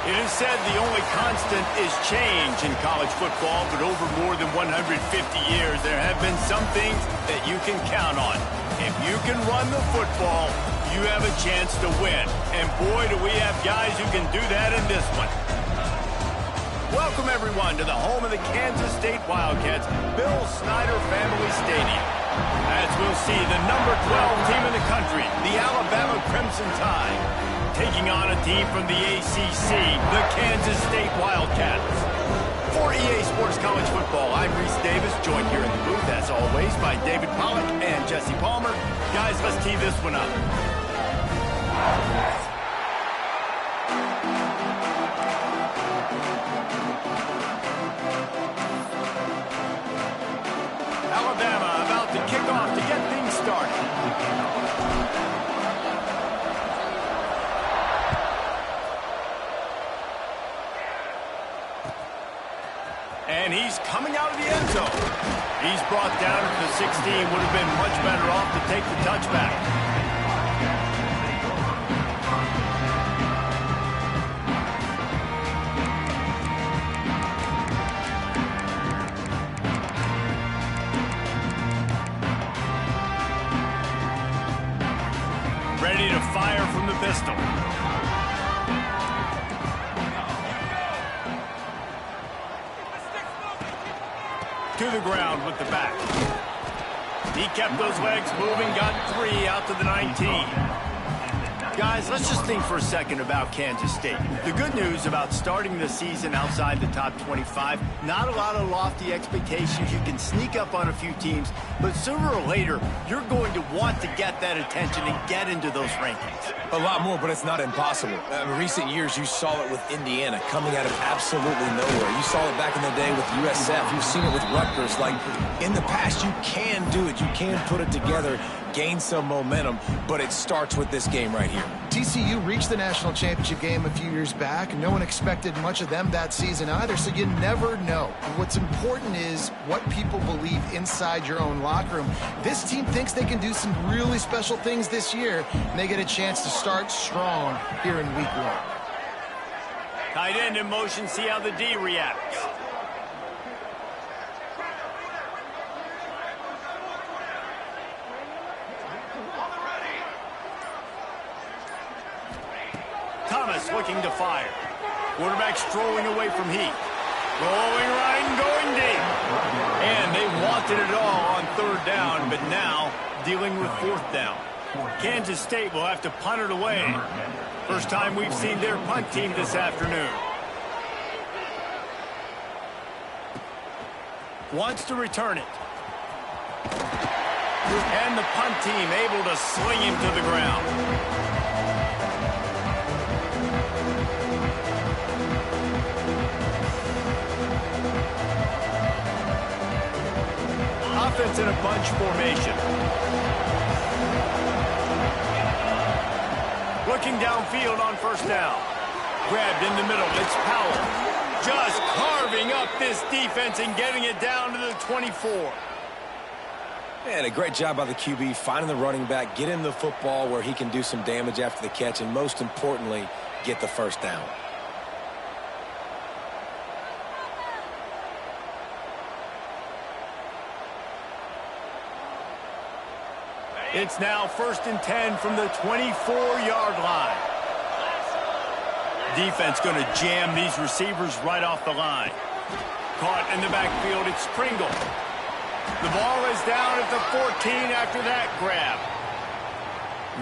It is said the only constant is change in college football, but over more than 150 years, there have been some things that you can count on. If you can run the football, you have a chance to win. And boy, do we have guys who can do that in this one. Welcome, everyone, to the home of the Kansas State Wildcats, Bill Snyder Family Stadium. As we'll see, the number 12 team in the country, the Alabama Crimson Tide, taking on a team from the ACC, the Kansas State Wildcats. For EA Sports College Football, I'm Reese Davis, joined here in the booth, as always, by David Pollack and Jesse Palmer. Guys, let's tee this one up. Alabama about to kick off to get things started. And he's coming out of the end zone. He's brought down to the 16. Would have been much better off to take the touchback. Ready to fire from the pistol. To the ground with the back. He kept those legs moving, got 3 out to the 19. Guys, let's just think for a second about Kansas State. The good news about starting the season outside the top 25, not a lot of lofty expectations. You can sneak up on a few teams, but sooner or later, you're going to want to get that attention and get into those rankings. A lot more, but it's not impossible. In recent years, you saw it with Indiana coming out of absolutely nowhere. You saw it back in the day with USF. You've seen it with Rutgers. Like, in the past, you can do it. You can put it together, gain some momentum, but it starts with this game right here. TCU reached the national championship game a few years back. No one expected much of them that season either, so you never know. What's important is what people believe inside your own locker room. This team thinks they can do some really special things this year, and they get a chance to start strong here in week 1. Tight end in motion, see how the D reacts. Thomas looking to fire. Quarterback strolling away from Heath. Going right and going deep. And they wanted it all on 3rd down, but now dealing with 4th down. Kansas State will have to punt it away. First time we've seen their punt team this afternoon. Wants to return it. And the punt team able to sling him to the ground. Offense in a bunch formation. Looking downfield on 1st down. Grabbed in the middle. It's Powell. Just carving up this defense and getting it down to the 24. And a great job by the QB finding the running back, get him the football where he can do some damage after the catch, and most importantly, get the 1st down. It's now 1st and 10 from the 24-yard line. Defense going to jam these receivers right off the line. Caught in the backfield, it's Pringle. The ball is down at the 14 after that grab.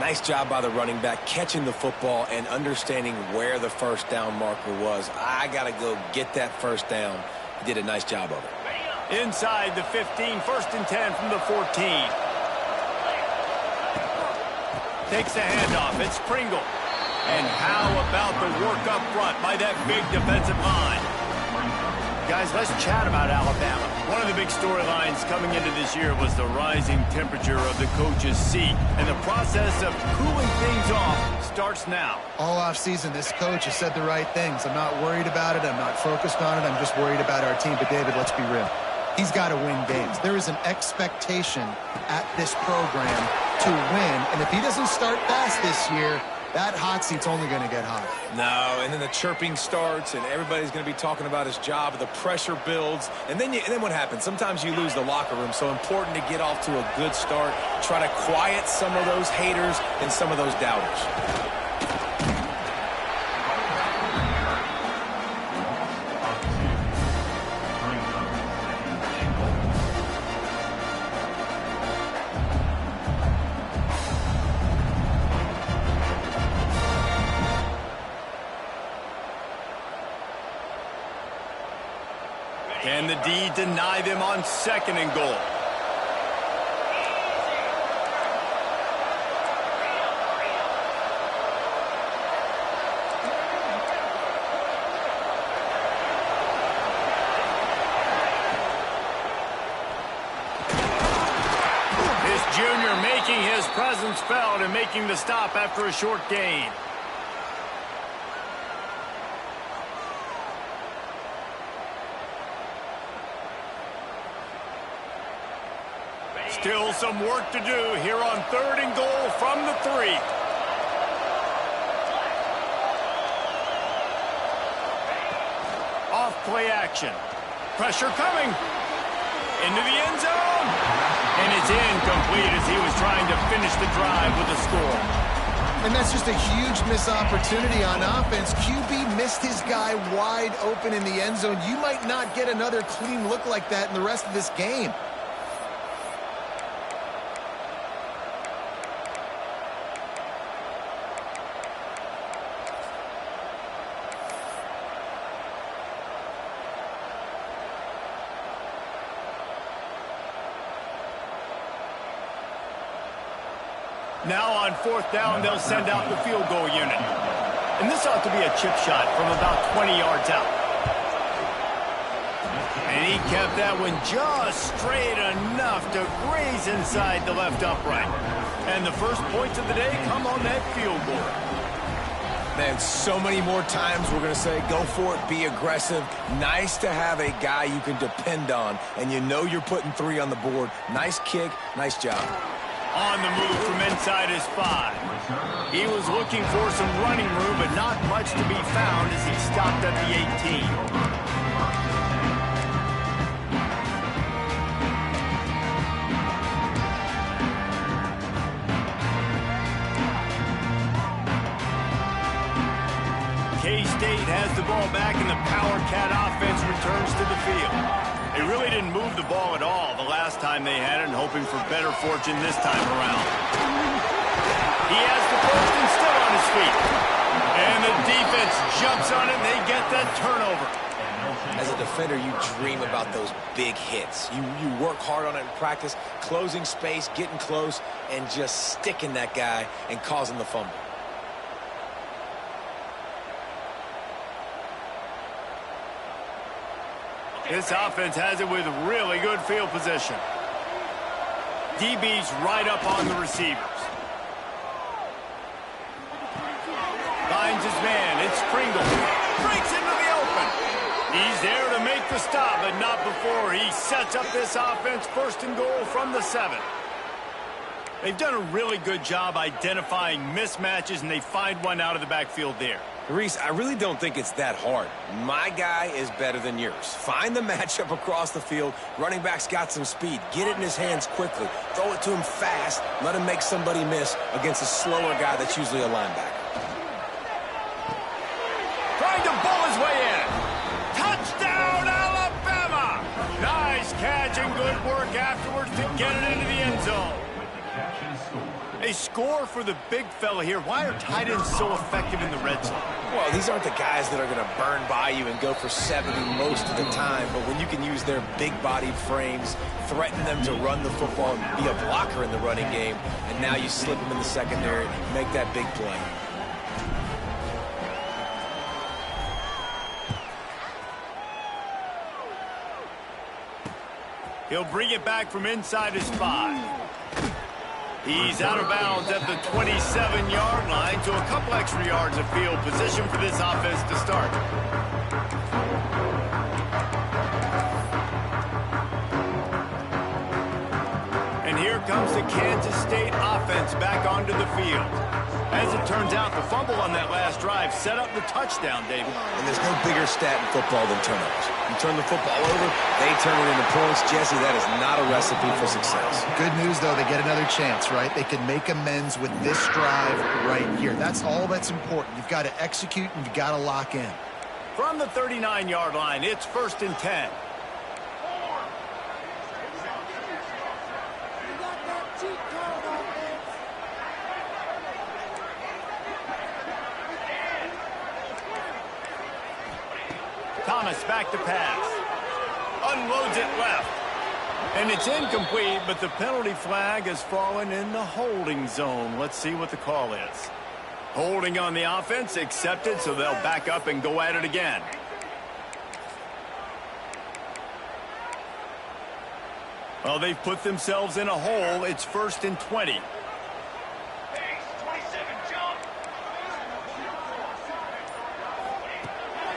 Nice job by the running back catching the football and understanding where the 1st down marker was. I got to go get that 1st down. He did a nice job of it. Inside the 15, 1st and 10 from the 14. Takes the handoff. It's Pringle. And how about the work up front by that big defensive line? Guys, let's chat about Alabama. One of the big storylines coming into this year was the rising temperature of the coach's seat. And the process of cooling things off starts now. All offseason, this coach has said the right things. I'm not worried about it. I'm not focused on it. I'm just worried about our team. But, David, let's be real. He's got to win games. There is an expectation at this program to win. And if he doesn't start fast this year, that hot seat's only going to get hotter. No, and then the chirping starts, and everybody's going to be talking about his job. The pressure builds, and then what happens? Sometimes you lose the locker room, so important to get off to a good start. Try to quiet some of those haters and some of those doubters. Can the D deny them on 2nd and goal? This junior making his presence felt and making the stop after a short gain. Still some work to do here on 3rd and goal from the 3. Off play action. Pressure coming. Into the end zone. And it's incomplete as he was trying to finish the drive with a score. And that's just a huge missed opportunity on offense. QB missed his guy wide open in the end zone. You might not get another clean look like that in the rest of this game. Now on 4th down, they'll send out the field goal unit. And this ought to be a chip shot from about 20 yards out. And he kept that one just straight enough to graze inside the left upright. And the first points of the day come on that field goal. Man, so many more times we're going to say, go for it, be aggressive. Nice to have a guy you can depend on, and you know you're putting 3 on the board. Nice kick, nice job. On the move from inside his 5. He was looking for some running room, but not much to be found as he stopped at the 18. K-State has the ball back, and the Power Cat offense returns to the field. They really didn't move the ball at all the last time they had it, and hoping for better fortune this time around. He has the post and still on his feet. And the defense jumps on it, and they get that turnover. As a defender, you dream about those big hits. You work hard on it in practice, closing space, getting close, and just sticking that guy and causing the fumble. This offense has it with really good field position. DB's right up on the receivers. Finds his man. It's Pringle. Breaks into the open. He's there to make the stop, but not before he sets up this offense 1st and goal from the 7. They've done a really good job identifying mismatches, and they find one out of the backfield there. Reese, I really don't think it's that hard. My guy is better than yours. Find the matchup across the field. Running back's got some speed. Get it in his hands quickly. Throw it to him fast. Let him make somebody miss against a slower guy that's usually a linebacker. Trying to bull his way in. Touchdown, Alabama! Nice catch and good work afterwards to get it into the end zone. A score for the big fella here. Why are tight ends so effective in the red zone? Well, these aren't the guys that are going to burn by you and go for 70 most of the time, but when you can use their big-bodied frames, threaten them to run the football and be a blocker in the running game, and now you slip them in the secondary, make that big play. He'll bring it back from inside his 5. He's out of bounds at the 27-yard line, so a couple extra yards of field position for this offense to start. And here comes the Kansas State offense back onto the field. As it turns out, the fumble on that last drive set up the touchdown, David. And there's no bigger stat in football than turnovers. You turn the football over, they turn it into points. Jesse, that is not a recipe for success. Good news, though, they get another chance, right? They can make amends with this drive right here. That's all that's important. You've got to execute and you've got to lock in. From the 39-yard line, it's 1st and 10. Thomas back to pass. Unloads it left. And it's incomplete, but the penalty flag has fallen in the holding zone. Let's see what the call is. Holding on the offense, accepted, so they'll back up and go at it again. Well, they've put themselves in a hole. It's 1st and 20.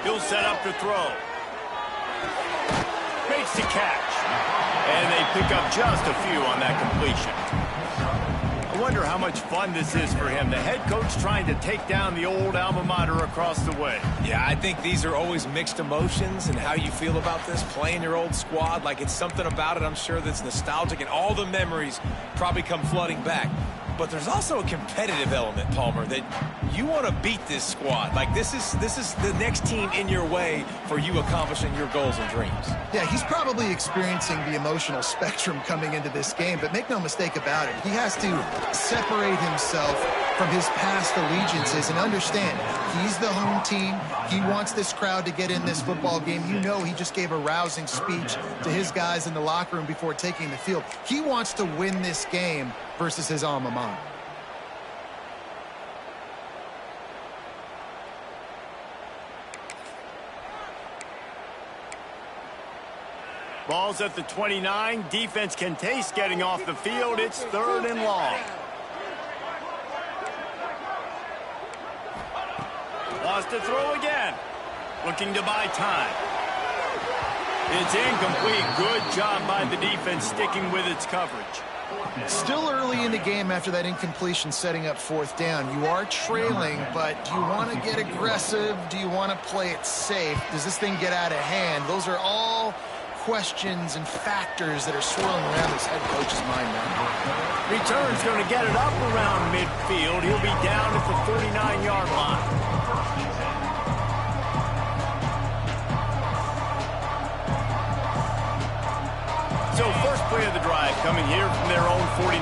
He'll set up to throw. Makes the catch. And they pick up just a few on that completion. I wonder how much fun this is for him. The head coach trying to take down the old alma mater across the way. Yeah, I think these are always mixed emotions and how you feel about this, playing your old squad. Like, it's something about it, I'm sure, that's nostalgic, and all the memories probably come flooding back. But there's also a competitive element, Palmer, that you want to beat this squad. Like, this is the next team in your way for you accomplishing your goals and dreams. Yeah, he's probably experiencing the emotional spectrum coming into this game, but make no mistake about it. He has to separate himself from his past allegiances and understand he's the home team. He wants this crowd to get in this football game. You know, he just gave a rousing speech to his guys in the locker room before taking the field. He wants to win this game versus his alma mater. Ball's at the 29. Defense can taste getting off the field. It's 3rd and long. Lost to throw again. Looking to buy time. It's incomplete. Good job by the defense sticking with its coverage. Still early in the game after that incompletion, setting up 4th down. You are trailing, but do you want to get aggressive? Do you want to play it safe? Does this thing get out of hand? Those are all questions and factors that are swirling around this head coach's mind now. Return's going to get it up around midfield. He'll be down at the 39-yard line. So first play of the drive coming here from their own 49.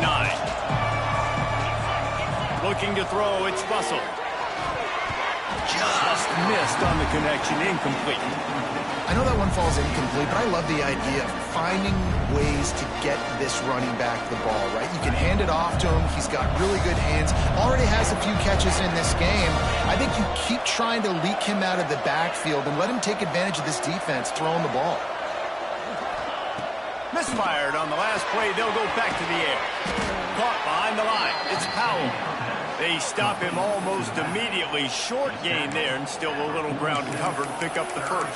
Looking to throw, it's Russell. Just missed on the connection, incomplete. I know that one falls incomplete, but I love the idea of finding ways to get this running back the ball, right? You can hand it off to him. He's got really good hands. Already has a few catches in this game. I think you keep trying to leak him out of the backfield and let him take advantage of this defense throwing the ball. Misfired on the last play. They'll go back to the air. Caught behind the line. It's Powell. They stop him almost immediately. Short gain there, and still a little ground cover to pick up the first.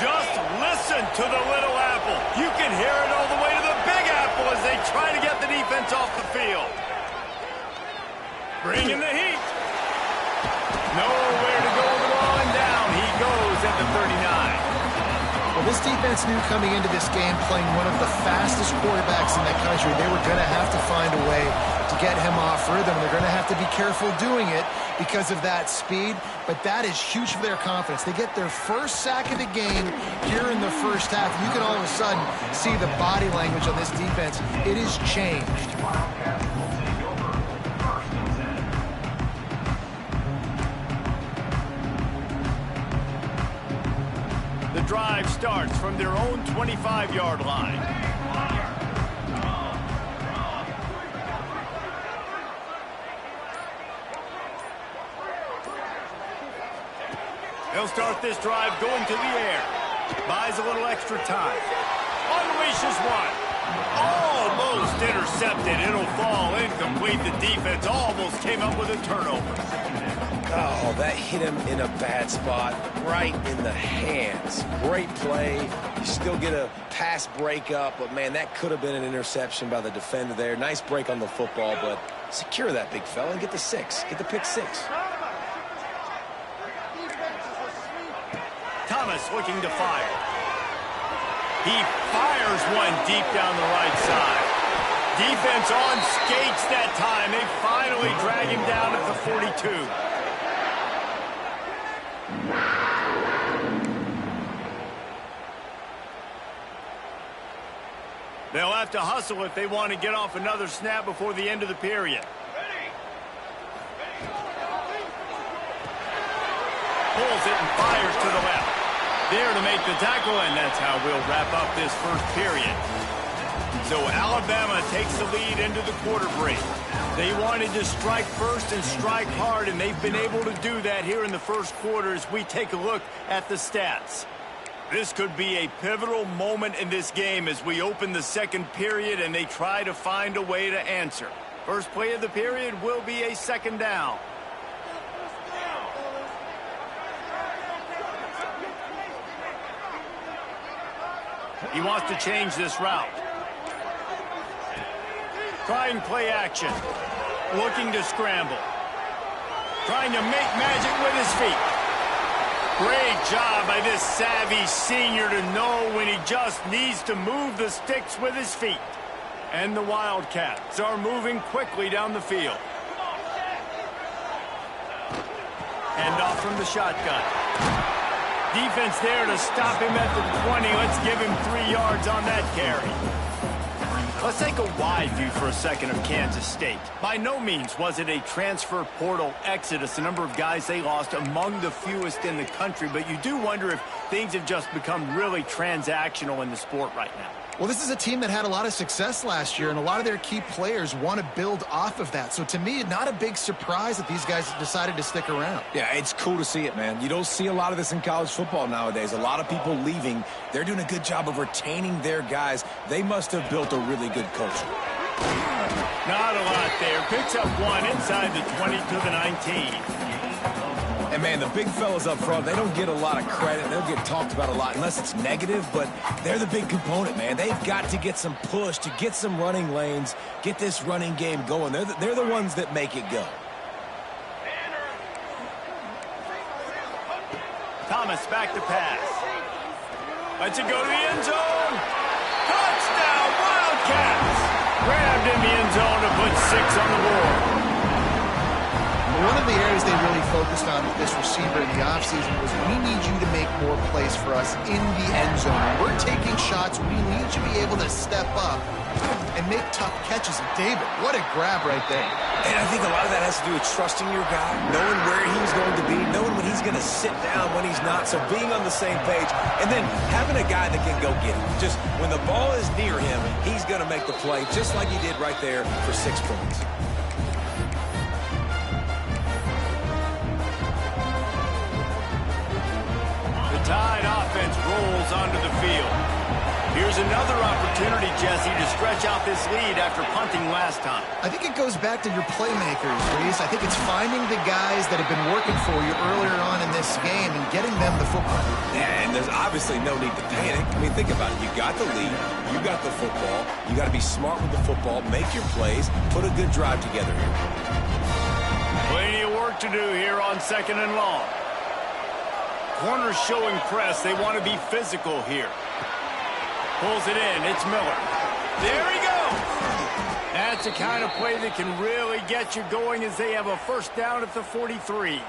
Just listen to the little apple. You can hear it all the way to the Big Apple as they try to get the defense off the field. Bringing the heat. Nowhere to go with the ball, and down he goes at the 39. Well, this defense knew coming into this game, playing one of the fastest quarterbacks in that country, they were going to have to find a way to get him off rhythm. They're going to have to be careful doing it because of that speed, but that is huge for their confidence. They get their first sack of the game here in the first half, and you can all of a sudden see the body language on this defense. It is changed. The drive starts from their own 25-yard line. They'll start this drive going to the air. Buys a little extra time. Unleashes one. Almost intercepted. It'll fall incomplete. The defense almost came up with a turnover. Oh, that hit him in a bad spot, right in the hands. Great play. You still get a pass breakup, but, man, that could have been an interception by the defender there. Nice break on the football, but secure that big fella and get the 6. Get the pick 6. Thomas looking to fire. He fires one deep down the right side. Defense on skates that time. They finally drag him down at the 42. They'll have to hustle if they want to get off another snap before the end of the period. Pulls it and fires to the left. There to make the tackle, and that's how we'll wrap up this first period. So Alabama takes the lead into the quarter break. They wanted to strike first and strike hard, and they've been able to do that here in the first quarter as we take a look at the stats. This could be a pivotal moment in this game as we open the second period and they try to find a way to answer. First play of the period will be a second down. He wants to change this route. Trying play action. Looking to scramble. Trying to make magic with his feet. Great job by this savvy senior to know when he just needs to move the sticks with his feet. And the Wildcats are moving quickly down the field. Hand off from the shotgun. Defense there to stop him at the 20. Let's give him 3 yards on that carry. Let's take a wide view for a second of Kansas State. By no means was it a transfer portal exodus, the number of guys they lost among the fewest in the country, but you do wonder if things have just become really transactional in the sport right now. Well, this is a team that had a lot of success last year, and a lot of their key players want to build off of that. So to me, not a big surprise that these guys decided to stick around. Yeah, it's cool to see it, man. You don't see a lot of this in college football nowadays. A lot of people leaving. They're doing a good job of retaining their guys. They must have built a really good culture. Not a lot there. Picks up one inside the 20 to the 19. And, man, the big fellas up front, they don't get a lot of credit. They'll get talked about a lot unless it's negative, but they're the big component, man. They've got to get some push, to get some running lanes, get this running game going. They're the ones that make it go. Thomas back to pass. Lets it go to the end zone. Touchdown, Wildcats! Grabbed in the end zone to put 6 on the board. One of the areas they really focused on with this receiver in the offseason was we need you to make more plays for us in the end zone. We're taking shots. We need you to be able to step up and make tough catches. And David, what a grab right there. And I think a lot of that has to do with trusting your guy, knowing where he's going to be, knowing when he's going to sit down, when he's not. So being on the same page, and then having a guy that can go get it. Just when the ball is near him, he's going to make the play, just like he did right there for 6 points. Tide offense rolls onto the field. Here's another opportunity, Jesse, to stretch out this lead after punting last time. I think it goes back to your playmakers, Reese. I think it's finding the guys that have been working for you earlier on in this game and getting them the football. Yeah, and there's obviously no need to panic. I mean, think about it. You got the lead. You got the football. You got to be smart with the football. Make your plays. Put a good drive together here. Plenty of work to do here on 2nd and long. Corners showing press. They want to be physical here. Pulls it in. It's Miller. There he goes. That's the kind of play that can really get you going as they have a first down at the 43.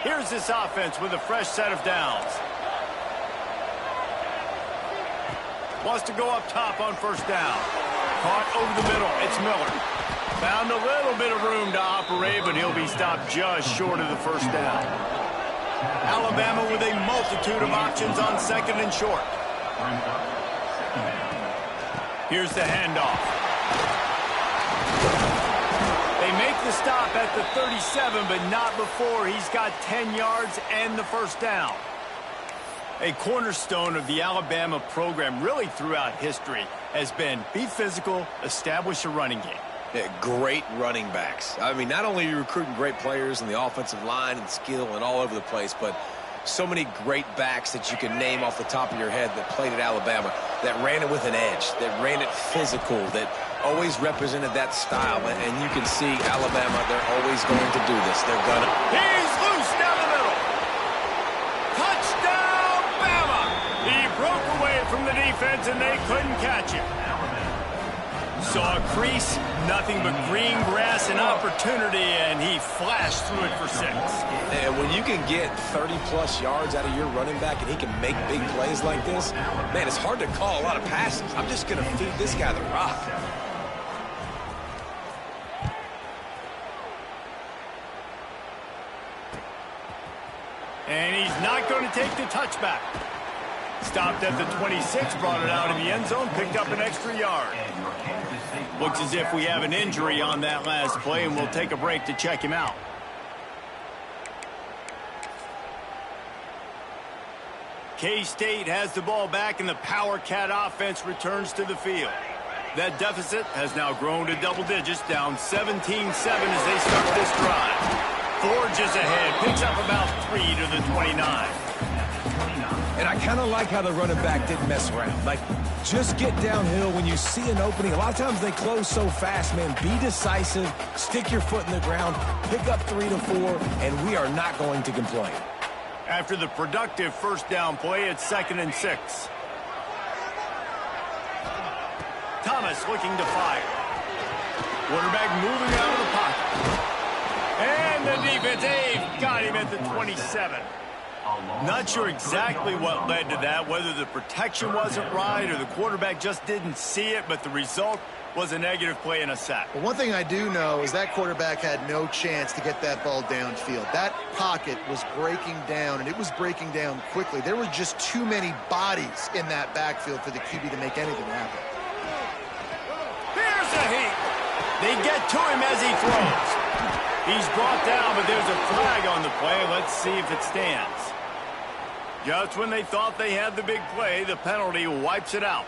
Here's this offense with a fresh set of downs. Wants to go up top on first down. Caught over the middle. It's Miller. Found a little bit of room to operate, but he'll be stopped just short of the first down. Alabama with a multitude of options on 2nd and short. Here's the handoff. They make the stop at the 37, but not before he's got 10 yards and the first down. A cornerstone of the Alabama program really throughout history has been be physical, establish a running game. Yeah, great running backs. I mean, not only are you recruiting great players in the offensive line and skill and all over the place, but so many great backs that you can name off the top of your head that played at Alabama, that ran it with an edge, that ran it physical, that always represented that style. And you can see Alabama, they're always going to do this. They're going to. He's loose down the middle. Touchdown, Bama! He broke away from the defense, and they couldn't catch him. Saw a crease, nothing but green grass and opportunity, and he flashed through it for 6. And when you can get 30-plus yards out of your running back and he can make big plays like this, man, it's hard to call a lot of passes. I'm just going to feed this guy the rock. And he's not going to take the touchback. Stopped at the 26, brought it out in the end zone, picked up an extra yard. Looks as if we have an injury on that last play, and we'll take a break to check him out. K-State has the ball back, and the Power Cat offense returns to the field. That deficit has now grown to double digits, down 17-7 as they start this drive. Forges ahead, picks up about 3 to the 29. And I kind of like how the running back didn't mess around. Like, just get downhill when you see an opening. A lot of times they close so fast, man. Be decisive, stick your foot in the ground, pick up 3 to 4, and we are not going to complain. After the productive first down play, it's 2nd and 6. Thomas looking to fire. Quarterback moving out of the pocket. And the defense, got him at the 27. Not sure exactly what led to that, whether the protection wasn't right or the quarterback just didn't see it, but the result was a negative play and a sack. Well, one thing I do know is that quarterback had no chance to get that ball downfield. That pocket was breaking down, and it was breaking down quickly. There were just too many bodies in that backfield for the QB to make anything happen. Here's a heat. They get to him as he throws. He's brought down, but there's a flag on the play. Let's see if it stands. Just when they thought they had the big play, the penalty wipes it out.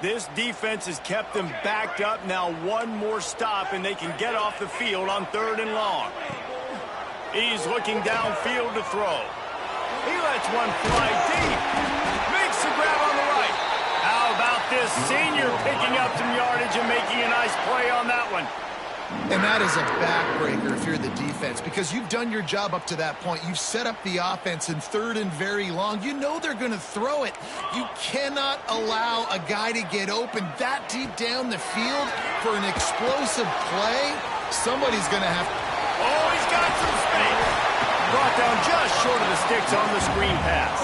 This defense has kept them backed up. Now one more stop, and they can get off the field on 3rd and long. He's looking downfield to throw. He lets one fly deep. Makes the grab on the right. How about this senior picking up some yardage and making a nice play on that one? And that is a backbreaker if you're the defense, because you've done your job up to that point. You've set up the offense in 3rd and very long. You know they're going to throw it. You cannot allow a guy to get open that deep down the field for an explosive play. Somebody's going to have to... Oh, he's got some space. Brought down just short of the sticks on the screen pass.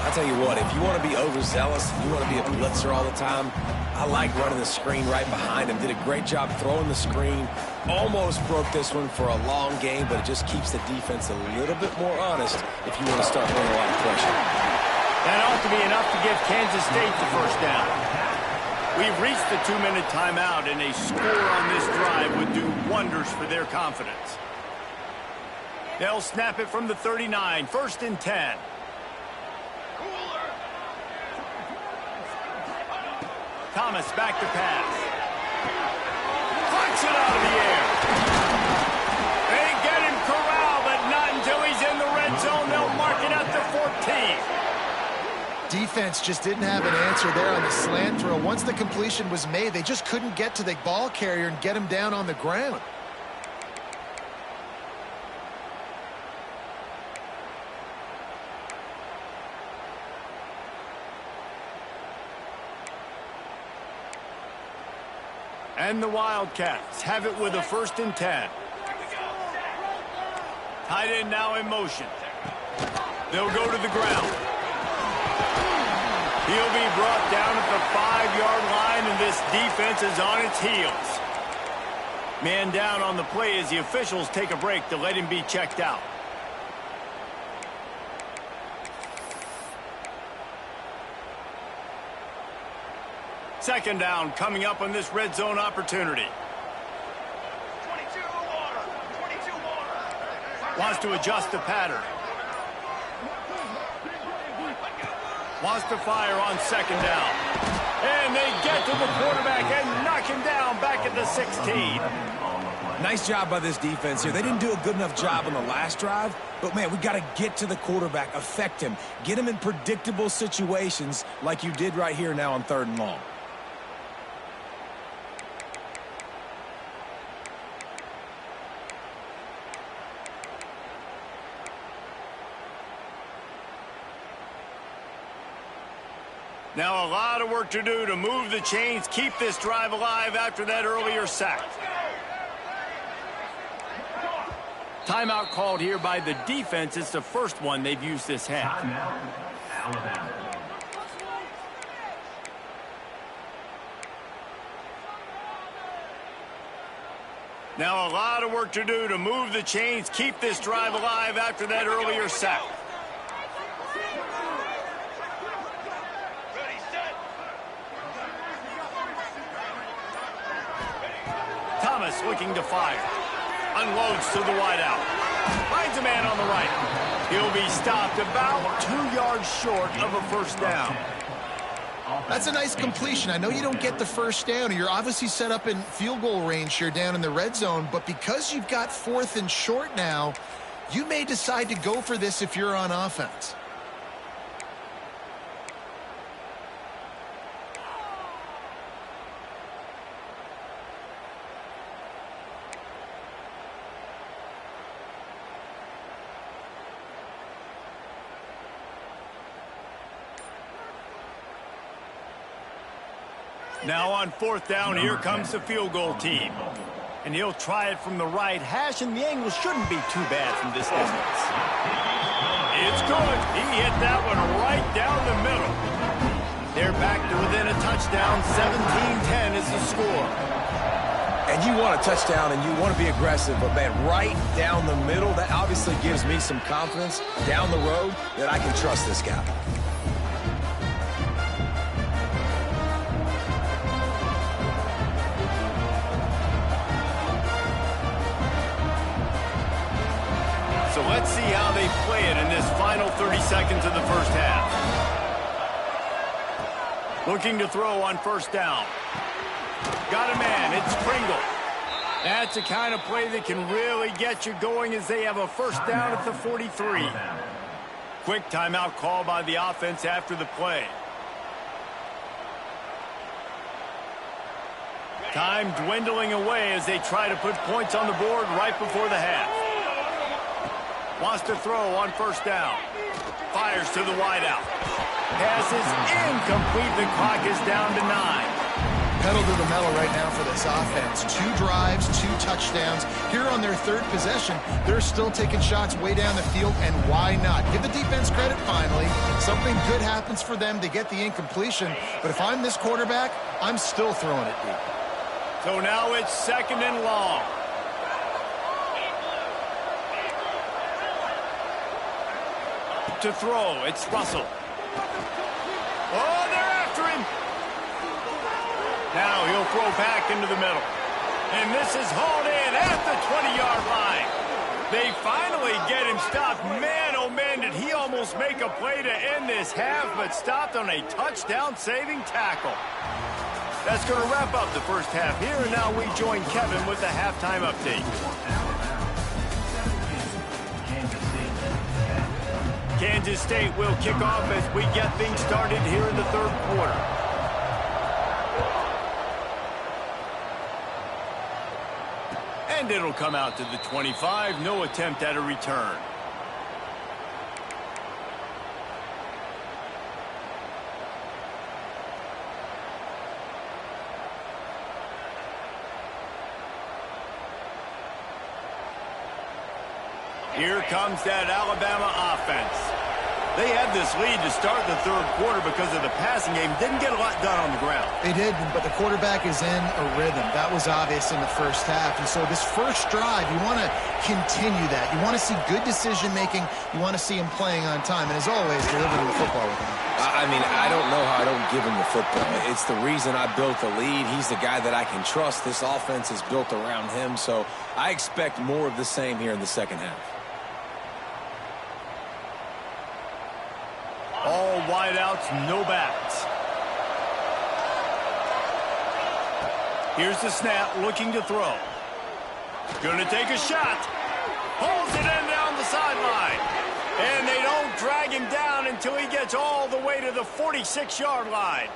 I'll tell you what, if you want to be overzealous, you want to be a blitzer all the time, I like running the screen right behind him. Did a great job throwing the screen. Almost broke this one for a long game, but it just keeps the defense a little bit more honest if you want to start putting a lot of pressure. That ought to be enough to give Kansas State the first down. We've reached the 2-minute timeout, and a score on this drive would do wonders for their confidence. They'll snap it from the 39, 1st and 10. Thomas back to pass. Flicks it out of the air. They get him corralled, but not until he's in the red zone. They'll mark it at the 14. Defense just didn't have an answer there on the slant throw. Once the completion was made, they just couldn't get to the ball carrier and get him down on the ground. And the Wildcats have it with a 1st and 10. Tight end now in motion. They'll go to the ground. He'll be brought down at the 5-yard line, and this defense is on its heels. Man down on the play as the officials take a break to let him be checked out. Second down coming up on this red zone opportunity. Wants to adjust the pattern. Wants to fire on second down. And they get to the quarterback and knock him down back at the 16. Nice job by this defense here. They didn't do a good enough job on the last drive, but, man, we got to get to the quarterback, affect him, get him in predictable situations like you did right here now on 3rd and long. Now a lot of work to do to move the chains, keep this drive alive after that earlier sack. Timeout called here by the defense. It's the first one they've used this half. Now a lot of work to do to move the chains, keep this drive alive after that earlier sack. Thomas looking to fire. Unloads to the wideout. Finds a man on the right. He'll be stopped about 2 yards short of a first down. That's a nice completion. I know you don't get the first down. You're obviously set up in field goal range here down in the red zone, but because you've got 4th and short now, you may decide to go for this if you're on offense. Now on 4th down, here comes the field goal team. And he'll try it from the right hash, and the angle shouldn't be too bad from this distance. It's good. He hit that one right down the middle. They're back to within a touchdown. 17-10 is the score. And you want a touchdown and you want to be aggressive, but, man, right down the middle, that obviously gives me some confidence down the road that I can trust this guy. So let's see how they play it in this final 30 seconds of the first half. Looking to throw on 1st down. Got a man. It's Pringle. That's the kind of play that can really get you going as they have a 1st down at the 43. Quick timeout call by the offense after the play. Time dwindling away as they try to put points on the board right before the half. Wants to throw on 1st down. Fires to the wideout. Pass is incomplete. The clock is down to 9. Pedal to the metal right now for this offense. 2 drives, 2 touchdowns. Here on their 3rd possession, they're still taking shots way down the field, and why not? Give the defense credit finally. Something good happens for them to get the incompletion, but if I'm this quarterback, I'm still throwing it deep. So now it's 2nd and long. To throw, it's Russell. Oh, they're after him. Now he'll throw back into the middle. And this is hauled in at the 20-yard line. They finally get him stopped. Man, oh man, did he almost make a play to end this half, but stopped on a touchdown-saving tackle. That's going to wrap up the first half here, and now we join Kevin with the halftime update. Kansas State will kick off as we get things started here in the 3rd quarter. And it'll come out to the 25. No attempt at a return. Here comes that Alabama offense. They had this lead to start the third quarter because of the passing game. Didn't get a lot done on the ground. They did, but the quarterback is in a rhythm. That was obvious in the first half. And so this first drive, you want to continue that. You want to see good decision-making. You want to see him playing on time. And as always, delivering the football with him. I mean, I don't know how I don't give him the football. It's the reason I built the lead. He's the guy that I can trust. This offense is built around him. So I expect more of the same here in the second half. All wideouts, no backs. Here's the snap, looking to throw. Going to take a shot. Pulls it in down the sideline. And they don't drag him down until he gets all the way to the 46-yard line.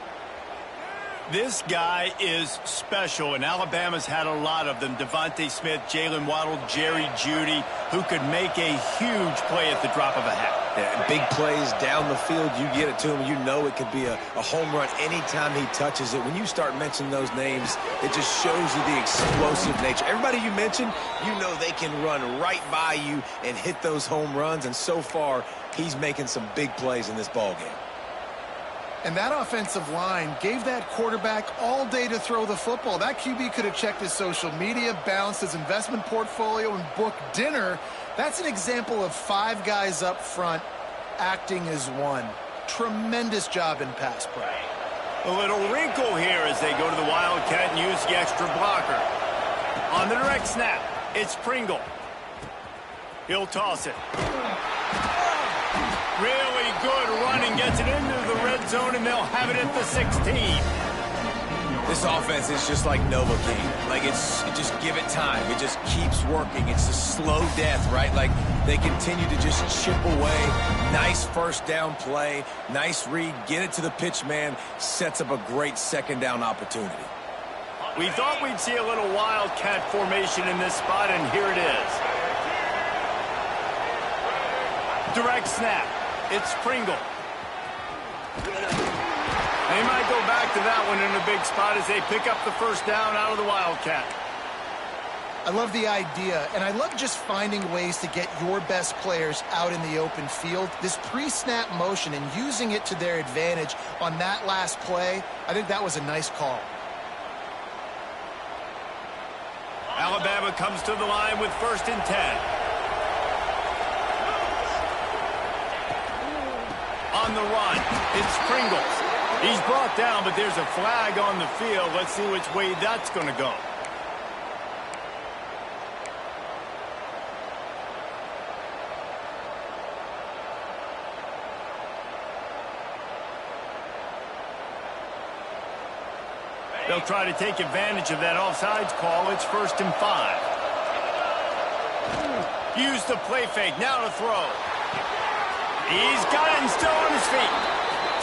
This guy is special, and Alabama's had a lot of them. Devontae Smith, Jalen Waddle, Jerry Jeudy, who could make a huge play at the drop of a hat. Yeah, big plays down the field, you get it to him. You know it could be a home run anytime he touches it. When you start mentioning those names, it just shows you the explosive nature. Everybody you mentioned, you know they can run right by you and hit those home runs, and so far, he's making some big plays in this ballgame. And that offensive line gave that quarterback all day to throw the football. That QB could have checked his social media, balanced his investment portfolio, and booked dinner. That's an example of 5 guys up front acting as one. Tremendous job in pass play. A little wrinkle here as they go to the Wildcat and use the extra blocker. On the direct snap, it's Pringle. He'll toss it. Really good running, gets it into the red zone, and they'll have it at the 16. This offense is just like Novocaine. Like, just give it time. It just keeps working. It's a slow death, right? Like, they continue to just chip away. Nice first down play. Nice read. Get it to the pitch man. Sets up a great second down opportunity. We thought we'd see a little Wildcat formation in this spot, and here it is. Direct snap. It's Pringle. They might go back to that one in a big spot as they pick up the first down out of the Wildcat. I love the idea, and I love just finding ways to get your best players out in the open field. This pre-snap motion and using it to their advantage on that last play, I think that was a nice call. Alabama comes to the line with 1st and 10. On the run, it's Pringles. He's brought down, but there's a flag on the field. Let's see which way that's going to go. They'll try to take advantage of that offsides call. It's 1st and 5. Use the play fake. Now to throw. He's got it and still on his feet.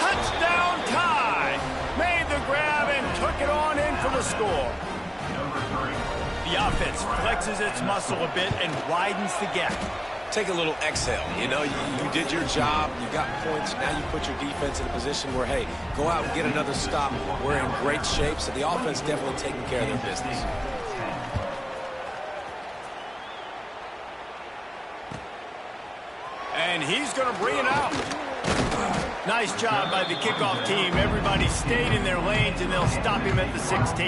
Touchdown tie. Made the grab and took it on in for the score. The offense flexes its muscle a bit and widens the gap. Take a little exhale. You know, you did your job. You got points. Now you put your defense in a position where, hey, go out and get another stop. We're in great shape, so the offense definitely taking care of their business. And he's going to bring it out. Nice job by the kickoff team. Everybody stayed in their lanes, and they'll stop him at the 16.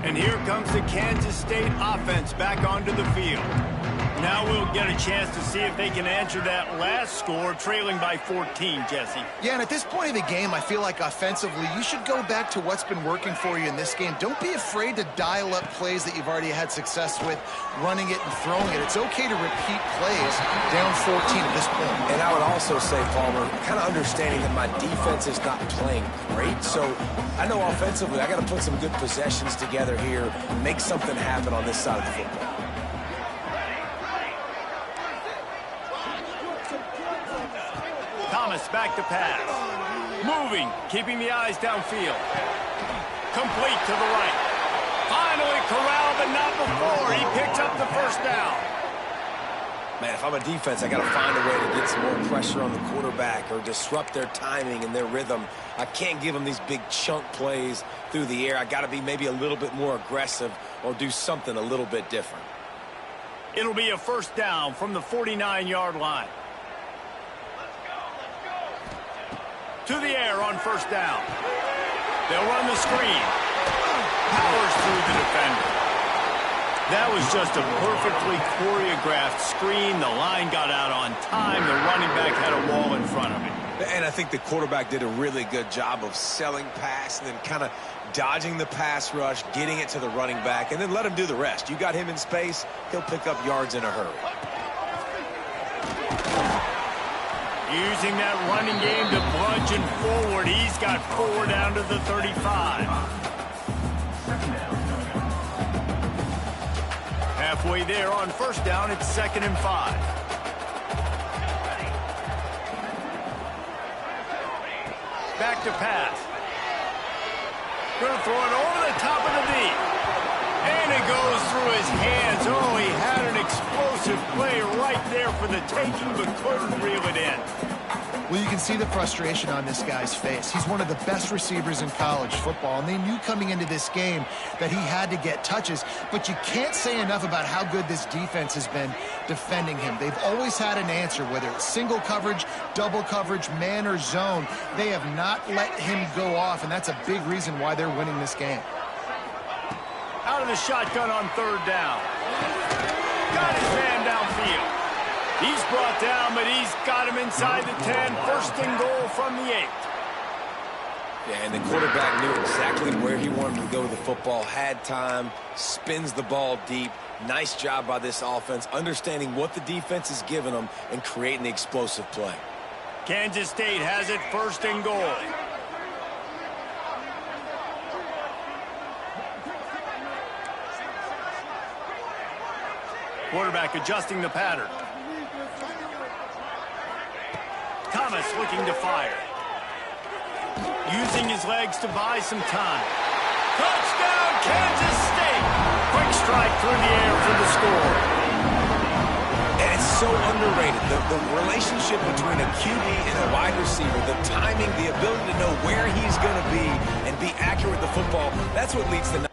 And here comes the Kansas State offense back onto the field. Now we'll get a chance to see if they can answer that last score, trailing by 14, Jesse. Yeah, and at this point of the game, I feel like offensively, you should go back to what's been working for you in this game. Don't be afraid to dial up plays that you've already had success with, running it and throwing it. It's okay to repeat plays down 14 at this point. And I would also say, Palmer, kind of understanding that my defense is not playing great. So I know offensively, I got to put some good possessions together here, make something happen on this side of the football. Thomas back to pass. Moving, keeping the eyes downfield. Complete to the right. Finally corralled, but not before. He picks up the first down. Man, if I'm a defense, I got to find a way to get some more pressure on the quarterback or disrupt their timing and their rhythm. I can't give them these big chunk plays through the air. I got to be maybe a little bit more aggressive or do something a little bit different. It'll be a first down from the 49-yard line. To the air on first down. They'll run the screen. Powers through the defender. That was just a perfectly choreographed screen. The line got out on time. The running back had a wall in front of him. And I think the quarterback did a really good job of selling pass and then kind of dodging the pass rush, getting it to the running back, and then let him do the rest. You got him in space, he'll pick up yards in a hurry. Using that running game to plunge and forward. He's got 4 down to the 35. Halfway there on first down, it's 2nd and 5. Back to pass. Going to throw it over the top of the deep. And it goes through his hands. Oh, he had an explosive play right there for the taking, but couldn't reel it in. Well, you can see the frustration on this guy's face. He's one of the best receivers in college football, and they knew coming into this game that he had to get touches, but you can't say enough about how good this defense has been defending him. They've always had an answer, whether it's single coverage, double coverage, man or zone. They have not let him go off, and that's a big reason why they're winning this game. Out of the shotgun on 3rd down. Got his man downfield. He's brought down, but he's got him inside the 10. 1st and goal from the 8. Yeah, and the quarterback knew exactly where he wanted to go with the football, had time, spins the ball deep. Nice job by this offense, understanding what the defense is giving them and creating the explosive play. Kansas State has it 1st and goal. Quarterback adjusting the pattern. Thomas looking to fire. Using his legs to buy some time. Touchdown, Kansas State! Quick strike through the air for the score. And it's so underrated. The relationship between a QB and a wide receiver, the timing, the ability to know where he's going to be and be accurate with the football, that's what leads to...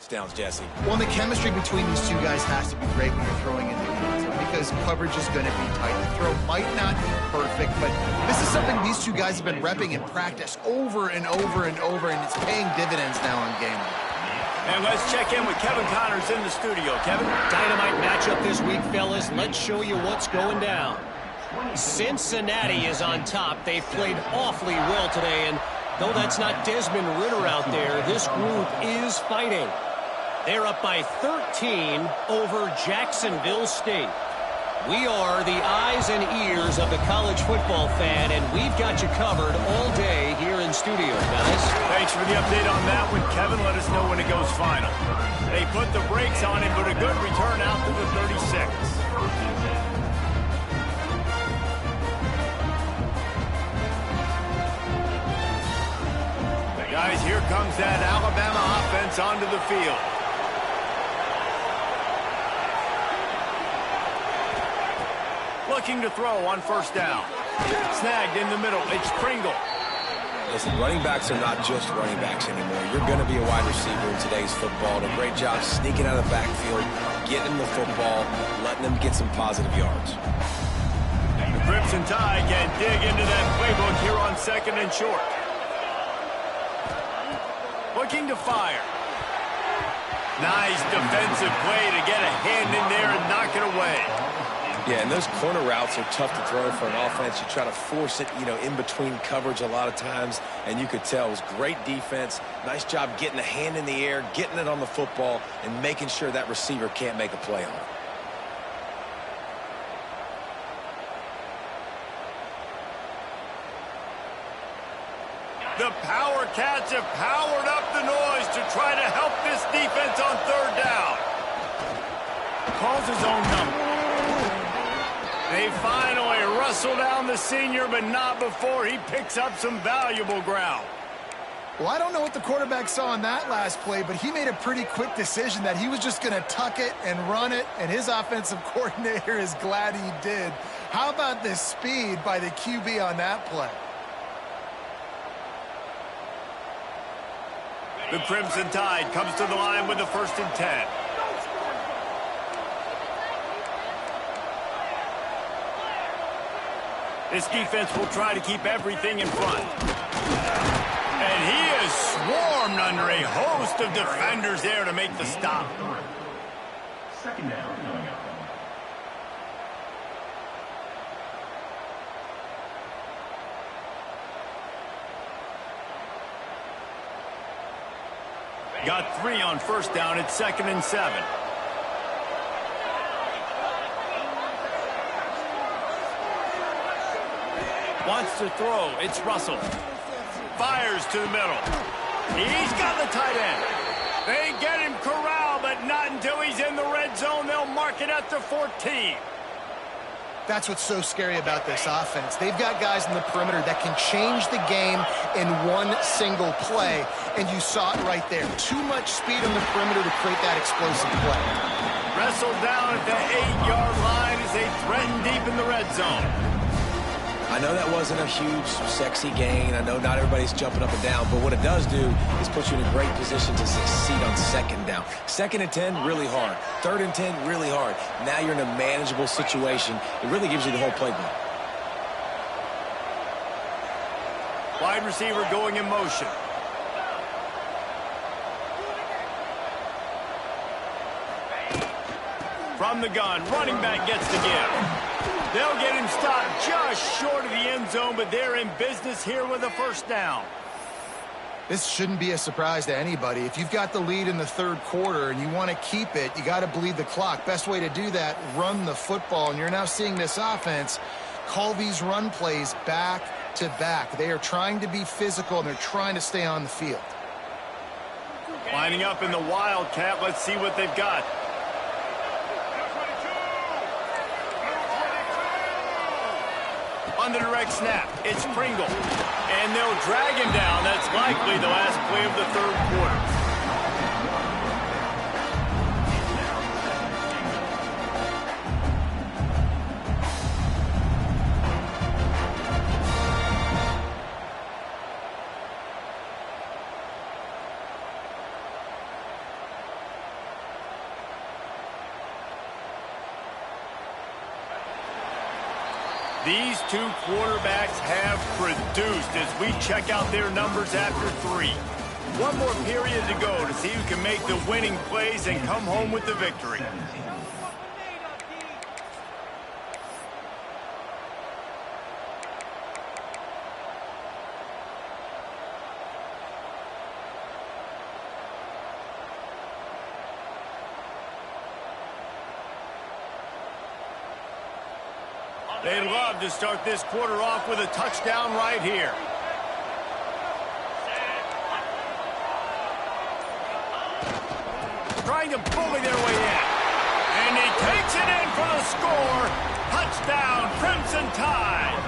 touchdowns, Jesse. Well, the chemistry between these two guys has to be great when you're throwing in the end zone because coverage is going to be tight. The throw might not be perfect, but this is something these two guys have been repping in practice over and over and over, and it's paying dividends now on game day. And let's check in with Kevin Connors in the studio. Kevin? Dynamite matchup this week, fellas. Let's show you what's going down. Cincinnati is on top. They've played awfully well today, and though that's not Desmond Ridder out there, this group is fighting. They're up by 13 over Jacksonville State. We are the eyes and ears of the college football fan, and we've got you covered all day here in studio, guys. Thanks for the update on that one, Kevin. Let us know when it goes final. They put the brakes on him, but a good return out to the 36. Guys, here comes that Alabama offense onto the field. Looking to throw on first down. Snagged in the middle. It's Pringle. Listen, running backs are not just running backs anymore. You're going to be a wide receiver in today's football. And a great job sneaking out of the backfield, getting them the football, letting them get some positive yards. The Crimson Tide can dig into that playbook here on second and short. Looking to fire. Nice defensive play to get a hand in there and knock it away. Yeah, and those corner routes are tough to throw for an offense. You try to force it, in between coverage a lot of times, and you could tell it was great defense. Nice job getting a hand in the air, getting it on the football, and making sure that receiver can't make a play on it. The Power Cats have powered up the noise to try to help this defense on third down. Calls his own number. They finally wrestle down the senior, but not before he picks up some valuable ground. Well, I don't know what the quarterback saw on that last play, but he made a pretty quick decision that he was just going to tuck it and run it, and his offensive coordinator is glad he did. How about the speed by the QB on that play? The Crimson Tide comes to the line with the 1st and 10. This defense will try to keep everything in front. And he is swarmed under a host of defenders there to make the stop. Second down coming up. Got 3 on first down. It's 2nd and 7. Wants to throw. It's Russell. Fires to the middle. He's got the tight end. They get him corralled, but not until he's in the red zone. They'll mark it at the 14. That's what's so scary about this offense. They've got guys in the perimeter that can change the game in one single play, and you saw it right there. Too much speed on the perimeter to create that explosive play. Wrestled down at the 8-yard line as they threaten deep in the red zone. I know that wasn't a huge, sexy gain. I know not everybody's jumping up and down, but what it does do is put you in a great position to succeed on 2nd down. 2nd and 10, really hard. 3rd and 10, really hard. Now you're in a manageable situation. It really gives you the whole playbook. Wide receiver going in motion. From the gun, running back gets the give. They'll get him stopped just short of the end zone, but they're in business here with a 1st down. This shouldn't be a surprise to anybody. If you've got the lead in the 3rd quarter and you want to keep it, you got to bleed the clock. Best way to do that, run the football. And you're now seeing this offense call these run plays back to back. They are trying to be physical, and they're trying to stay on the field. Lining up in the Wildcat. Let's see what they've got. On the direct snap, it's Pringle. And they'll drag him down. That's likely the last play of the 3rd quarter. These two quarterbacks have produced as we check out their numbers after 3. One more period to go to see who can make the winning plays and come home with the victory. They'd love to start this quarter off with a touchdown right here. Trying to bully their way in. And he takes it in for the score. Touchdown, Crimson Tide.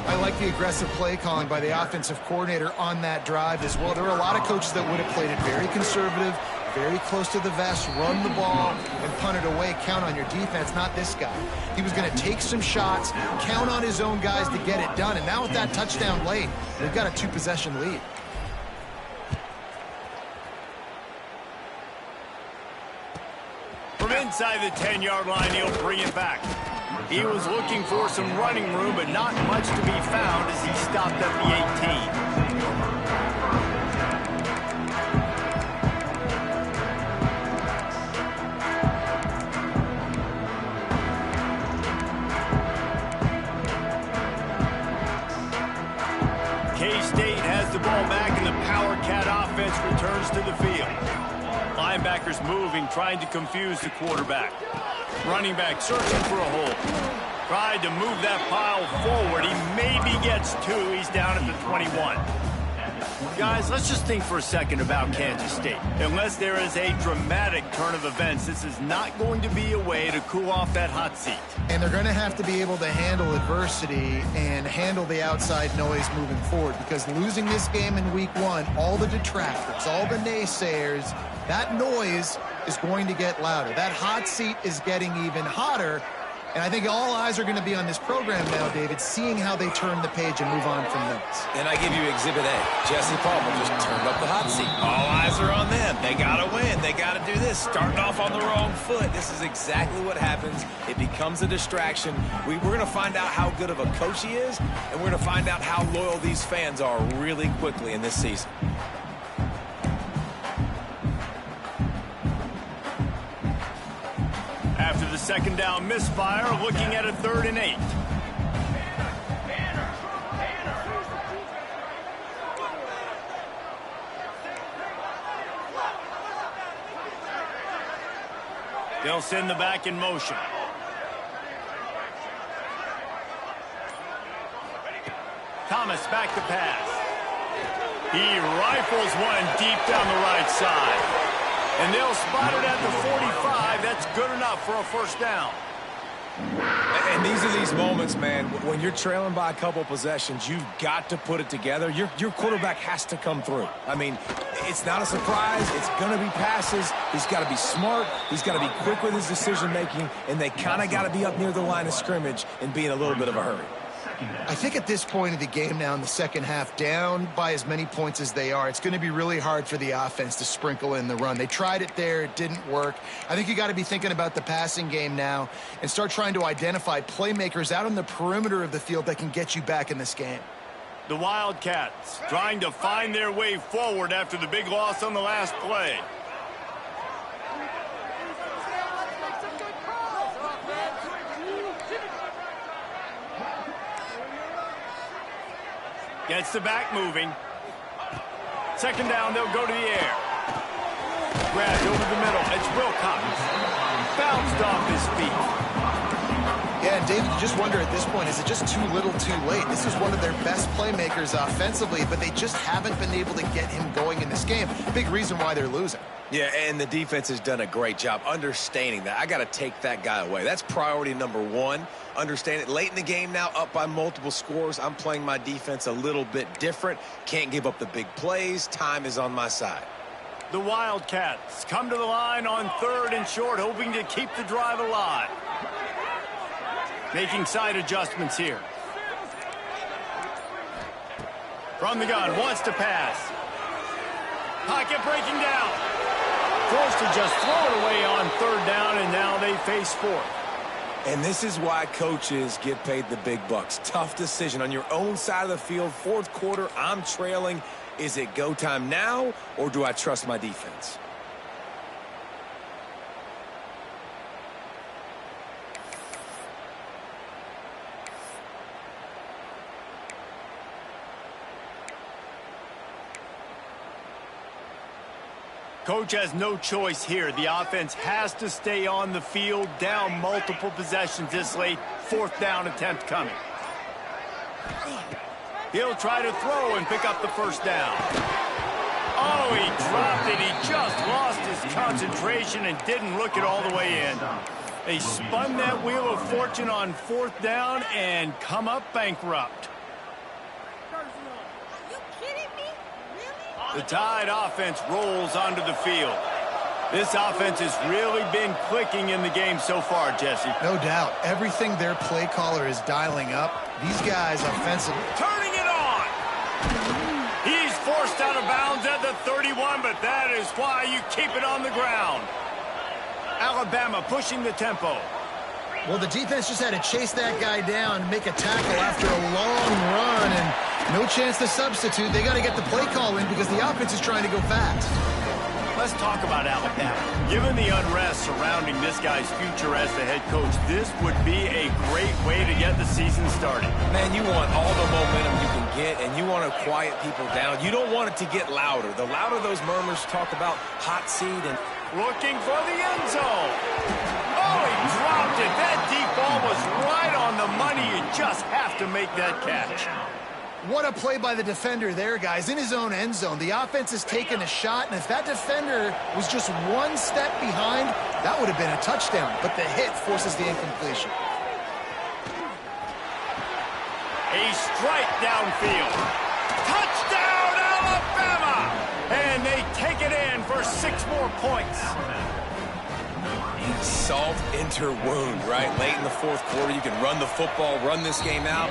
I like the aggressive play calling by the offensive coordinator on that drive as well. There were a lot of coaches that would have played it very conservative, very close to the vest, run the ball, and punt it away. Count on your defense, not this guy. He was going to take some shots, count on his own guys to get it done. And now with that touchdown late, they've got a 2-possession lead. From inside the 10-yard line, he'll bring it back. He was looking for some running room, but not much to be found as he stopped at the 18. K-State has the ball back, and the Power Cat offense returns to the field. Linebackers moving, trying to confuse the quarterback. Running back searching for a hole. Tried to move that pile forward. He maybe gets 2. He's down at the 21. Guys, let's just think for a second about Kansas State. Unless there is a dramatic turn of events, this is not going to be a way to cool off that hot seat. And they're going to have to be able to handle adversity and handle the outside noise moving forward, because losing this game in week 1, all the detractors, all the naysayers, that noise is going to get louder. That hot seat is getting even hotter. And I think all eyes are going to be on this program now, David, seeing how they turn the page and move on from this. And I give you Exhibit A. Jesse Palmer just turned up the hot seat. All eyes are on them. They got to win. They got to do this. Starting off on the wrong foot. This is exactly what happens. It becomes a distraction. We're going to find out how good of a coach he is, and we're going to find out how loyal these fans are really quickly in this season. After the second down misfire, looking at a 3rd and 8. They'll send the back in motion. Thomas back to pass. He rifles one deep down the right side. And they'll spot it at the 45. That's good enough for a first down. And these are these moments, man, when you're trailing by a couple possessions, you've got to put it together. Your quarterback has to come through. I mean, it's not a surprise. It's going to be passes. He's got to be smart. He's got to be quick with his decision-making, and they kind of got to be up near the line of scrimmage and be in a little bit of a hurry. I think at this point of the game now in the second half, down by as many points as they are, it's going to be really hard for the offense to sprinkle in the run. They tried it there. It didn't work. I think you got to be thinking about the passing game now and start trying to identify playmakers out on the perimeter of the field that can get you back in this game. The Wildcats trying to find their way forward after the big loss on the last play. Gets the back moving. Second down, they'll go to the air. Grabbed over the middle. It's Wilcox. Bounced off his feet. Yeah, and David, you just wonder at this point, is it just too little too late? This is one of their best playmakers offensively, but they just haven't been able to get him going in this game. Big reason why they're losing. Yeah, and the defense has done a great job understanding that. I got to take that guy away. That's priority number 1. Understand it. Late in the game now, up by multiple scores. I'm playing my defense a little bit different. Can't give up the big plays. Time is on my side. The Wildcats come to the line on 3rd and short, hoping to keep the drive alive. Making side adjustments here. From the gun, wants to pass. Pocket breaking down. Forced to just throw it away on 3rd down, and now they face 4th. And this is why coaches get paid the big bucks. Tough decision on your own side of the field. Fourth quarter, I'm trailing. Is it go time now, or do I trust my defense? Coach has no choice here. The offense has to stay on the field, down multiple possessions this late. Fourth down attempt coming. He'll try to throw and pick up the first down. Oh, he dropped it. He just lost his concentration and didn't look it all the way in. They spun that wheel of fortune on fourth down and come up bankrupt. The Tide offense rolls onto the field. This offense has really been clicking in the game so far, Jesse. No doubt. Everything their play caller is dialing up, these guys offensively. Turning it on! He's forced out of bounds at the 31, but that is why you keep it on the ground. Alabama pushing the tempo. Well, the defense just had to chase that guy down and make a tackle after a long run, and no chance to substitute. They got to get the play call in because the offense is trying to go fast. Let's talk about Alabama. Given the unrest surrounding this guy's future as the head coach, this would be a great way to get the season started. Man, you want all the momentum you can get, and you want to quiet people down. You don't want it to get louder. The louder those murmurs talk about hot seat and... Looking for the end zone. Oh, he dropped it. That deep ball was right on the money. You just have to make that catch. What a play by the defender there, guys. In his own end zone. The offense has taken a shot, and if that defender was just one step behind, that would have been a touchdown. But the hit forces the incompletion. A strike downfield. Touchdown, Alabama! And they take it in for 6 more points. Salt into wound, right? Late in the fourth quarter, you can run the football, run this game out.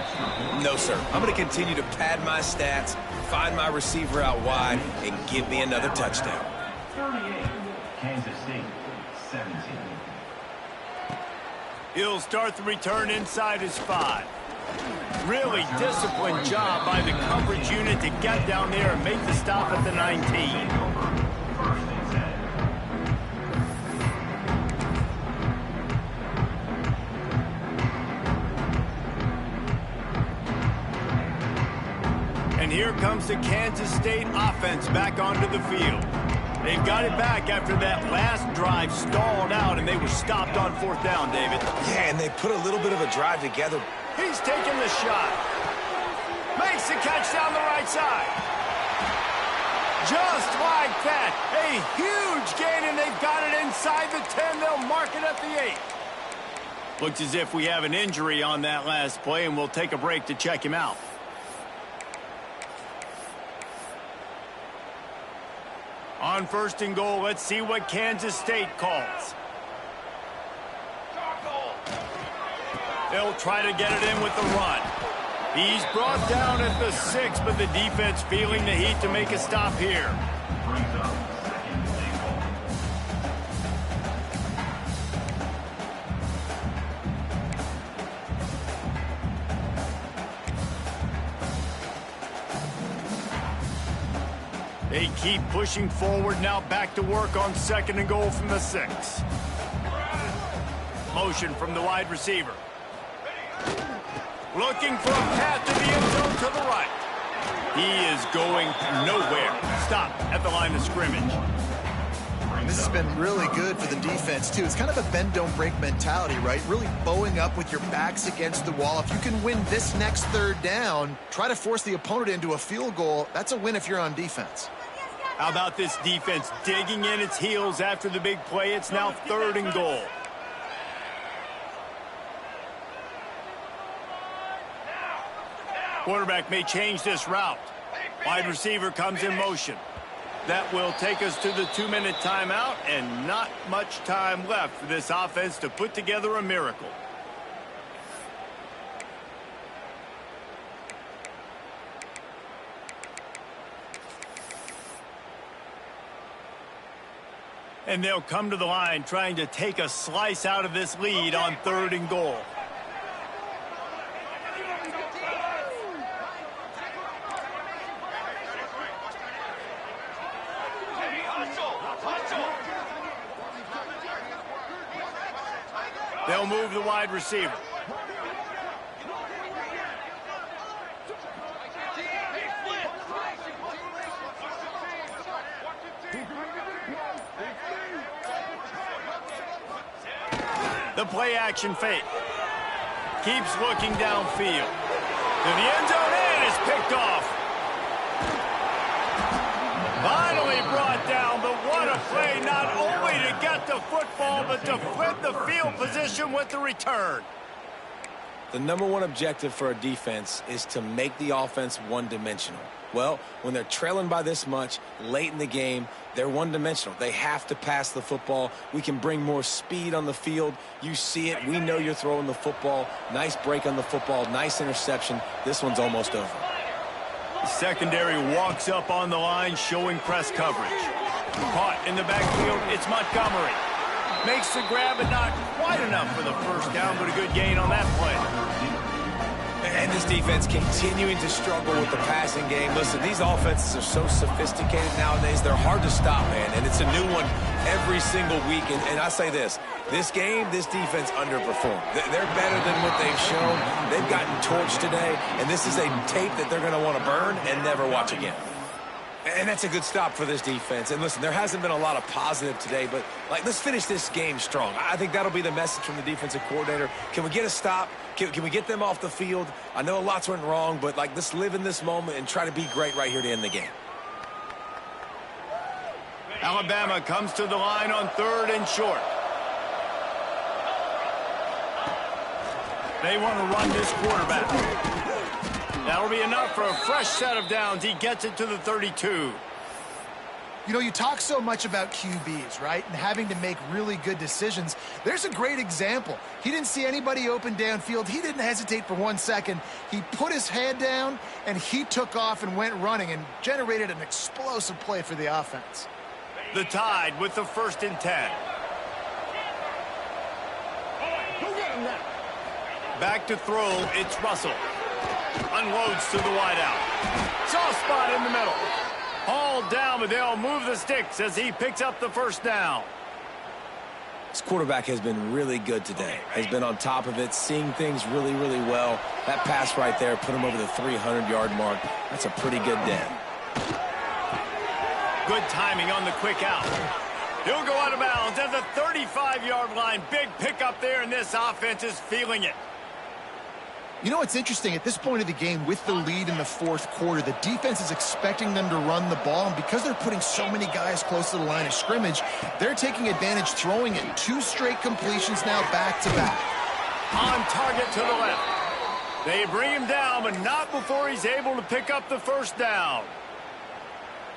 No, sir. I'm going to continue to pad my stats, find my receiver out wide, and give me another touchdown. 38, Kansas State, 17. He'll start the return inside his 5. Really disciplined job by the coverage unit to get down there and make the stop at the 19. And here comes the Kansas State offense back onto the field. They've got it back after that last drive stalled out, and they were stopped on fourth down, David. Yeah, and they put a little bit of a drive together. He's taking the shot. Makes the catch down the right side. Just like that. A huge gain, and they've got it inside the 10. They'll mark it at the 8. Looks as if we have an injury on that last play, and we'll take a break to check him out. On 1st and goal, let's see what Kansas State calls. They'll try to get it in with the run. He's brought down at the 6, but the defense feeling the heat to make a stop here. Brings up second and goal. They keep pushing forward, now back to work on 2nd and goal from the 6. Motion from the wide receiver. Looking for a path to the end zone to the right. He is going nowhere. Stop at the line of scrimmage. This has been really good for the defense, too. It's kind of a bend-don't-break mentality, right? Really bowing up with your backs against the wall. If you can win this next 3rd down, try to force the opponent into a field goal. That's a win if you're on defense. How about this defense digging in its heels after the big play? It's now 3rd and goal. Quarterback may change this route. Wide receiver comes in motion. That will take us to the 2-minute timeout, and not much time left for this offense to put together a miracle. And they'll come to the line trying to take a slice out of this lead on 3rd and goal. They'll move the wide receiver. The play action fake. Keeps looking downfield. To the end zone and is picked off. Finally brought down, but what a play, not only to get the football, but to flip the field position with the return. The #1 objective for a defense is to make the offense one-dimensional. Well, when they're trailing by this much late in the game, they're one-dimensional. They have to pass the football. We can bring more speed on the field. You see it. We know you're throwing the football. Nice break on the football. Nice interception. This one's almost over. Secondary walks up on the line, showing press coverage. Caught in the backfield, it's Montgomery. Makes the grab, but not quite enough for the first down, but a good gain on that play. And this defense continuing to struggle with the passing game. Listen, these offenses are so sophisticated nowadays. They're hard to stop, man. And it's a new one every single week. And I say this game, this defense underperformed. They're better than what they've shown. They've gotten torched today. And this is a tape that they're going to want to burn and never watch again. And that's a good stop for this defense. And listen, there hasn't been a lot of positive today, but let's finish this game strong. I think that'll be the message from the defensive coordinator. Can we get a stop? Can we get them off the field? I know lots went wrong, but let's live in this moment and try to be great right here to end the game. Alabama comes to the line on 3rd and short. They want to run this quarterback. That'll be enough for a fresh set of downs. He gets it to the 32. You know, you talk so much about QBs, right? And having to make really good decisions. There's a great example. He didn't see anybody open downfield. He didn't hesitate for 1 second. He put his head down, and he took off and went running and generated an explosive play for the offense. The Tide with the 1st and 10. Back to throw, it's Russell. Unloads to the wideout. Soft spot in the middle. Hauled down, but they'll move the sticks as he picks up the 1st down. This quarterback has been really good today. Has been on top of it, seeing things really, really well. That pass right there put him over the 300-yard mark. That's a pretty good day. Good timing on the quick out. He'll go out of bounds at the 35-yard line. Big pickup there, and this offense is feeling it. You know what's interesting? At this point of the game, with the lead in the 4th quarter, the defense is expecting them to run the ball, and because they're putting so many guys close to the line of scrimmage, they're taking advantage, throwing it. 2 straight completions now back-to-back. On target to the left. They bring him down, but not before he's able to pick up the 1st down.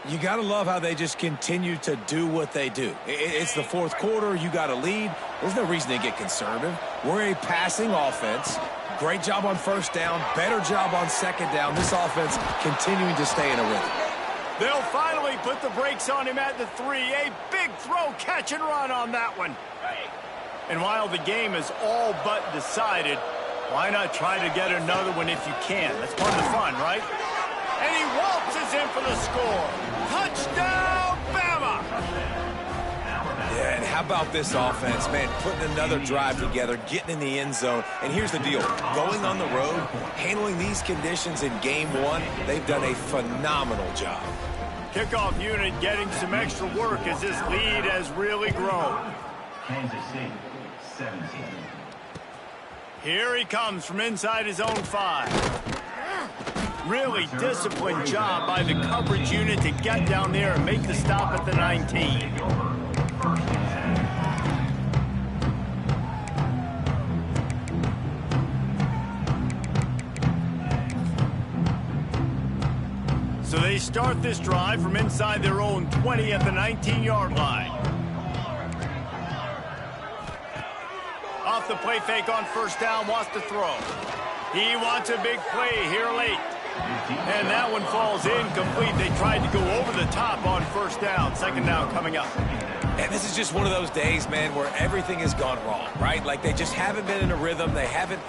You got to love how they just continue to do what they do. It's the 4th quarter. You got a lead. There's no reason to get conservative. We're a passing offense. Great job on 1st down. Better job on 2nd down. This offense continuing to stay in a rhythm. They'll finally put the brakes on him at the 3. A big throw, catch and run on that one. And while the game is all but decided, why not try to get another one if you can? That's part of the fun, right? And he waltzes in for the score. Touchdown, Bama! Yeah, and how about this offense, man, putting another drive together, getting in the end zone. And here's the deal. Going on the road, handling these conditions in game 1, they've done a phenomenal job. Kickoff unit getting some extra work as this lead has really grown. Kansas State, 17. Here he comes from inside his own 5. Really disciplined job by the coverage unit to get down there and make the stop at the 19. So they start this drive from inside their own 20 at the 19-yard line. Off the play fake on 1st down, wants to throw. He wants a big play here late. And that one falls incomplete. They tried to go over the top on first down. Second down coming up. And this is just one of those days, man, where everything has gone wrong, right? Like they just haven't been in a rhythm. They haven't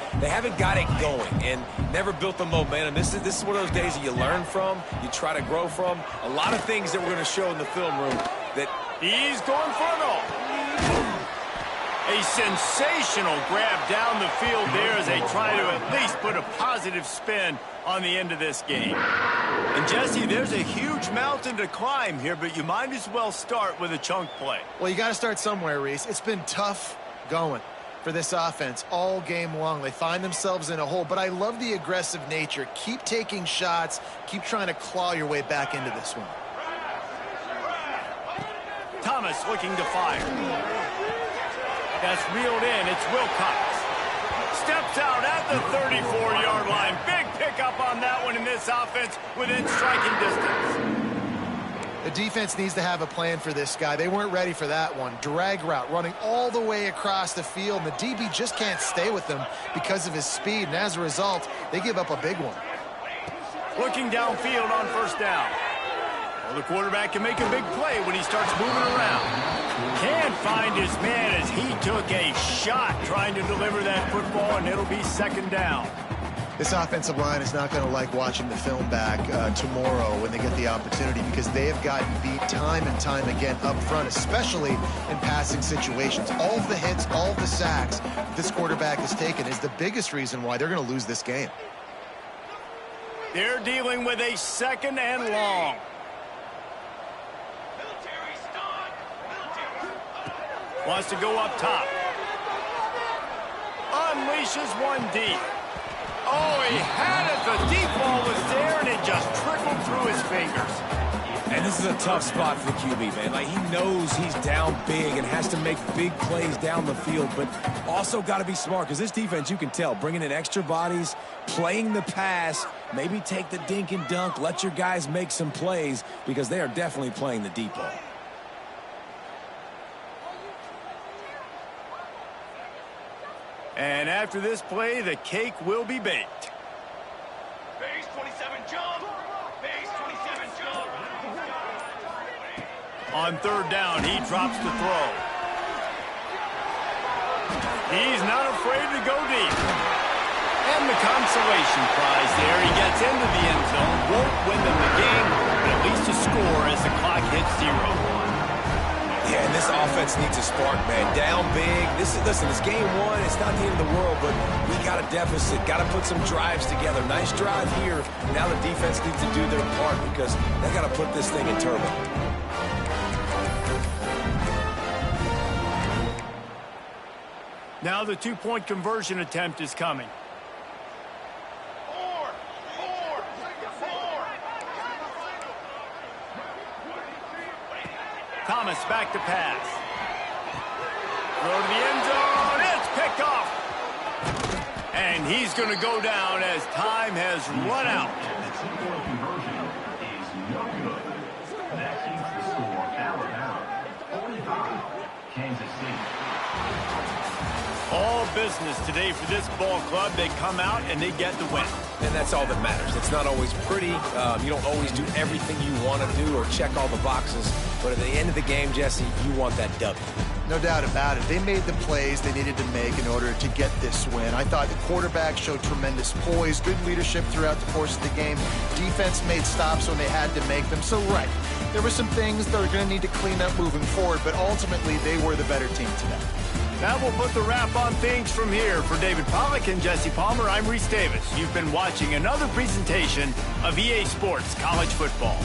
got it going and never built the momentum. This is one of those days that you learn from, you try to grow from. A lot of things that we're going to show in the film room that he's going for it all. A sensational grab down the field there as they try to at least put a positive spin on the end of this game. And, Jesse, there's a huge mountain to climb here, but you might as well start with a chunk play. Well, you got to start somewhere, Reese. It's been tough going for this offense all game long. They find themselves in a hole, but I love the aggressive nature. Keep taking shots. Keep trying to claw your way back into this one. Thomas looking to fire. That's reeled in. It's Wilcox. Steps out at the 34-yard line. Big pickup on that one in this offense within striking distance. The defense needs to have a plan for this guy. They weren't ready for that one. Drag route running all the way across the field, and the DB just can't stay with him because of his speed, and as a result, they give up a big one. Looking downfield on first down. Well, the quarterback can make a big play when he starts moving around. Can't find his man as he took a shot trying to deliver that football, and it'll be second down. This offensive line is not going to like watching the film back tomorrow when they get the opportunity, because they have gotten beat time and time again up front, especially in passing situations. All of the hits, all of the sacks this quarterback has taken is the biggest reason why they're going to lose this game. They're dealing with a second and long. Wants to go up top. Unleashes one deep. Oh, he had it. The deep ball was there, and it just trickled through his fingers. And this is a tough spot for the QB, man. Like, he knows he's down big and has to make big plays down the field, but also got to be smart, because this defense, you can tell, bringing in extra bodies, playing the pass, maybe take the dink and dunk, let your guys make some plays, because they are definitely playing the deep ball. And after this play, the cake will be baked. Base 27 jump. Base 27 jump. On third down, he drops the throw. He's not afraid to go deep. And the consolation prize there. He gets into the end zone. Won't win them the game, but at least a score as the clock hits 0. Yeah, and this offense needs a spark, man. Down big. Listen, it's game one. It's not the end of the world, but we got a deficit. Got to put some drives together. Nice drive here. Now the defense needs to do their part, because they got to put this thing in turbo. Now the two-point conversion attempt is coming. Thomas back to pass. Throw to the end zone. It's picked off. And he's going to go down as time has run out. The two-point conversion is no good. That keeps the score out. 45, Kansas City. All business today for this ball club. They come out and they get the win. And that's all that matters. It's not always pretty. You don't always do everything you want to do or check all the boxes. But at the end of the game, Jesse, you want that W. No doubt about it. They made the plays they needed to make in order to get this win. I thought the quarterback showed tremendous poise, good leadership throughout the course of the game. Defense made stops when they had to make them. So, right, there were some things they're going to need to clean up moving forward, but ultimately they were the better team today. That will put the wrap on things from here. For David Pollack and Jesse Palmer, I'm Reese Davis. You've been watching another presentation of EA Sports College Football.